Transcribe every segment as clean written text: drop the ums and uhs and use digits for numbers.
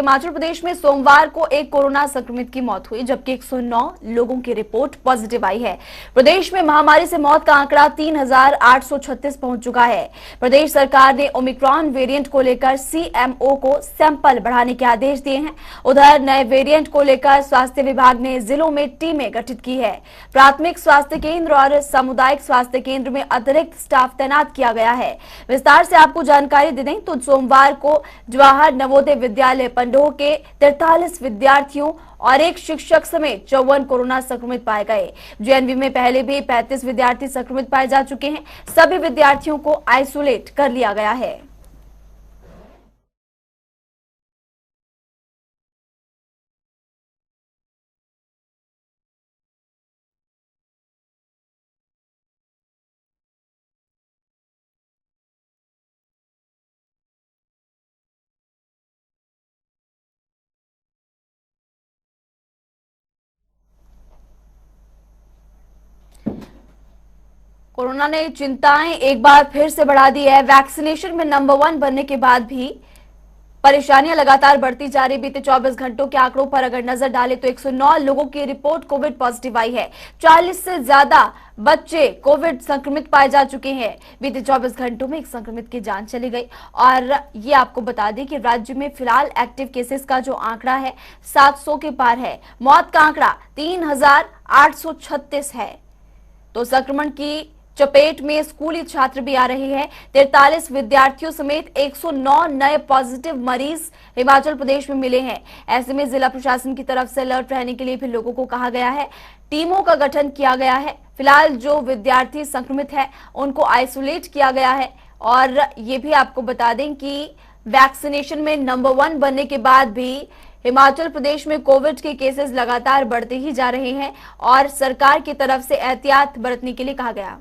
हिमाचल प्रदेश में सोमवार को एक कोरोना संक्रमित की मौत हुई, जबकि 109 लोगों की रिपोर्ट पॉजिटिव आई है। प्रदेश में महामारी से मौत का आंकड़ा 3836 पहुंच चुका है। प्रदेश सरकार ने ओमिक्रॉन वेरिएंट को लेकर सीएमओ को सैंपल बढ़ाने के आदेश दिए हैं। उधर नए वेरिएंट को लेकर स्वास्थ्य विभाग ने जिलों में टीमें गठित की है। प्राथमिक स्वास्थ्य केंद्र और सामुदायिक स्वास्थ्य केंद्र में अतिरिक्त स्टाफ तैनात किया गया है। विस्तार से आपको जानकारी दे दें तो सोमवार को जवाहर नवोदय विद्यालय पंडोह के 43 विद्यार्थियों और एक शिक्षक समेत 54 कोरोना संक्रमित पाए गए। जेएनवी में पहले भी 35 विद्यार्थी संक्रमित पाए जा चुके हैं। सभी विद्यार्थियों को आइसोलेट कर लिया गया है। कोरोना ने चिंताएं एक बार फिर से बढ़ा दी है। वैक्सीनेशन में नंबर 1 बनने के बाद भी परेशानियां लगातार बढ़ती जा रही। बीते 24 घंटों के आंकड़ों पर अगर नजर डालें तो 109 लोगों की रिपोर्ट कोविड पॉजिटिव आई है। 40 से ज्यादा बच्चे कोविड संक्रमित पाए जा चुके हैं। बीते 24 घंटों में एक संक्रमित की जान चली गई। और ये आपको बता दें कि राज्य में फिलहाल एक्टिव केसेस का जो आंकड़ा है 700 के पार है। मौत का आंकड़ा 3836 है। तो संक्रमण की चपेट में स्कूली छात्र भी आ रहे हैं। 43 विद्यार्थियों समेत 109 नए पॉजिटिव मरीज हिमाचल प्रदेश में मिले हैं। ऐसे में जिला प्रशासन की तरफ से अलर्ट रहने के लिए भी लोगों को कहा गया है। टीमों का गठन किया गया है। फिलहाल जो विद्यार्थी संक्रमित है उनको आइसोलेट किया गया है। और ये भी आपको बता दें कि वैक्सीनेशन में नंबर 1 बनने के बाद भी हिमाचल प्रदेश में कोविड के केसेस लगातार बढ़ते ही जा रहे हैं और सरकार की तरफ से एहतियात बरतने के लिए कहा गया।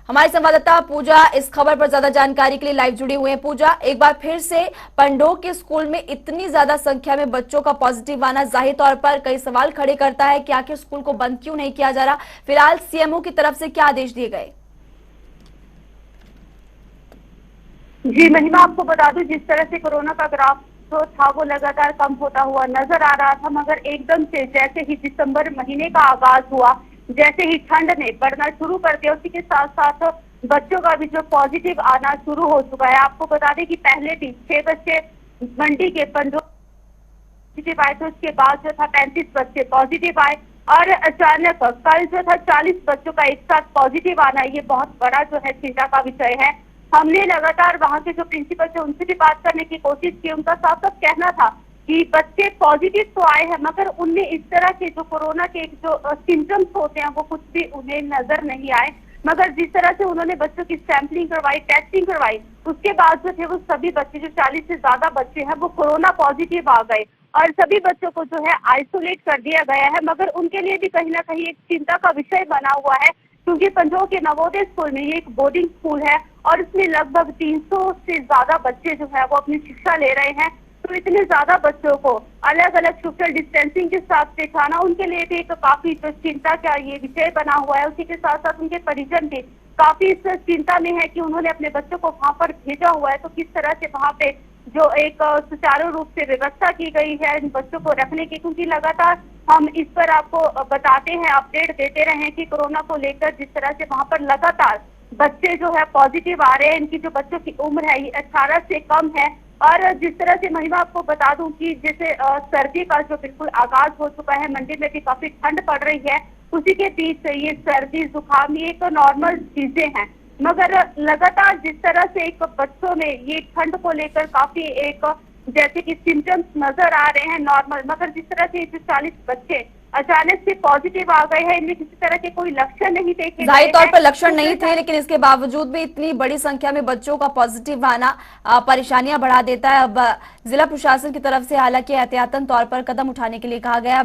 हमारी संवाददाता पूजा इस खबर पर ज्यादा जानकारी के लिए लाइव जुड़ी हुई है। पूजा, एक बार फिर से पंडोह के स्कूल में इतनी ज्यादा संख्या में बच्चों का पॉजिटिव आना जाहिर तौर पर कई सवाल खड़े करता है कि आखिर स्कूल को बंद क्यों नहीं किया जा रहा। फिलहाल सीएमओ की तरफ से क्या आदेश दिए गए? जी महिमा, आपको बता दूं जिस तरह से कोरोना का ग्राफ जो था वो लगातार कम होता हुआ नजर आ रहा था, मगर एकदम से जैसे ही दिसंबर महीने का आगाज हुआ, जैसे ही ठंड ने बढ़ना शुरू कर दिया, उसी के साथ साथ बच्चों का भी जो पॉजिटिव आना शुरू हो चुका है। आपको बता दें कि पहले दिन 6 बच्चे मंडी के पंडोह पॉजिटिव आए थे, उसके बाद जो था 35 बच्चे पॉजिटिव आए और अचानक कल जो था 40 बच्चों का एक साथ पॉजिटिव आना, ये बहुत बड़ा जो है चिंता का विषय है। हमने लगातार वहाँ के जो प्रिंसिपल थे उनसे भी बात करने की कोशिश की। उनका साफ साफ कहना था कि बच्चे पॉजिटिव तो आए हैं, मगर उनमें इस तरह के जो कोरोना के जो सिम्टम्स होते हैं वो कुछ भी उन्हें नजर नहीं आए। मगर जिस तरह से उन्होंने बच्चों की सैंपलिंग करवाई, टेस्टिंग करवाई, उसके बाद जो थे वो सभी बच्चे, जो 40 से ज्यादा बच्चे हैं, वो कोरोना पॉजिटिव आ गए और सभी बच्चों को जो है आइसोलेट कर दिया गया है। मगर उनके लिए भी कहीं ना कहीं एक चिंता का विषय बना हुआ है, क्योंकि पंडोह के नवोदय स्कूल में ये एक बोर्डिंग स्कूल है और इसमें लगभग 300 से ज्यादा बच्चे जो है वो अपनी शिक्षा ले रहे हैं। तो इतने ज्यादा बच्चों को अलग अलग सोशल डिस्टेंसिंग के साथ बैठाना उनके लिए भी एक काफी तो चिंता का ये विषय बना हुआ है। उसी के साथ साथ उनके परिजन भी काफी इस चिंता में है कि उन्होंने अपने बच्चों को वहां पर भेजा हुआ है, तो किस तरह से वहां पे जो एक सुचारू रूप से व्यवस्था की गई है इन बच्चों को रखने की, क्योंकि लगातार हम इस पर आपको बताते हैं, अपडेट देते रहे हैं कि कोरोना को लेकर जिस तरह से वहां पर लगातार बच्चे जो है पॉजिटिव आ रहे हैं। इनकी जो बच्चों की उम्र है ये 18 से कम है। और जिस तरह से महिमा, आपको बता दूं कि जैसे सर्दी का जो बिल्कुल आगाज हो चुका है, मंडी में भी काफी ठंड पड़ रही है, उसी के बीच ये सर्दी जुकाम ये तो नॉर्मल चीजें हैं, मगर लगातार जिस तरह से एक बच्चों में ये ठंड को लेकर काफी एक जैसे कि सिम्टम्स नजर आ रहे हैं नॉर्मल, मगर जिस तरह से जो 40 बच्चे अचानक से पॉजिटिव आ गए हैं, इनमें किसी तरह के कोई लक्षण नहीं देखे, जाहिर तौर पर लक्षण नहीं थे, लेकिन इसके बावजूद भी इतनी बड़ी संख्या में बच्चों का पॉजिटिव आना परेशानियां बढ़ा देता है। अब जिला प्रशासन की तरफ से हालांकि एहतियातन तौर पर कदम उठाने के लिए कहा गया।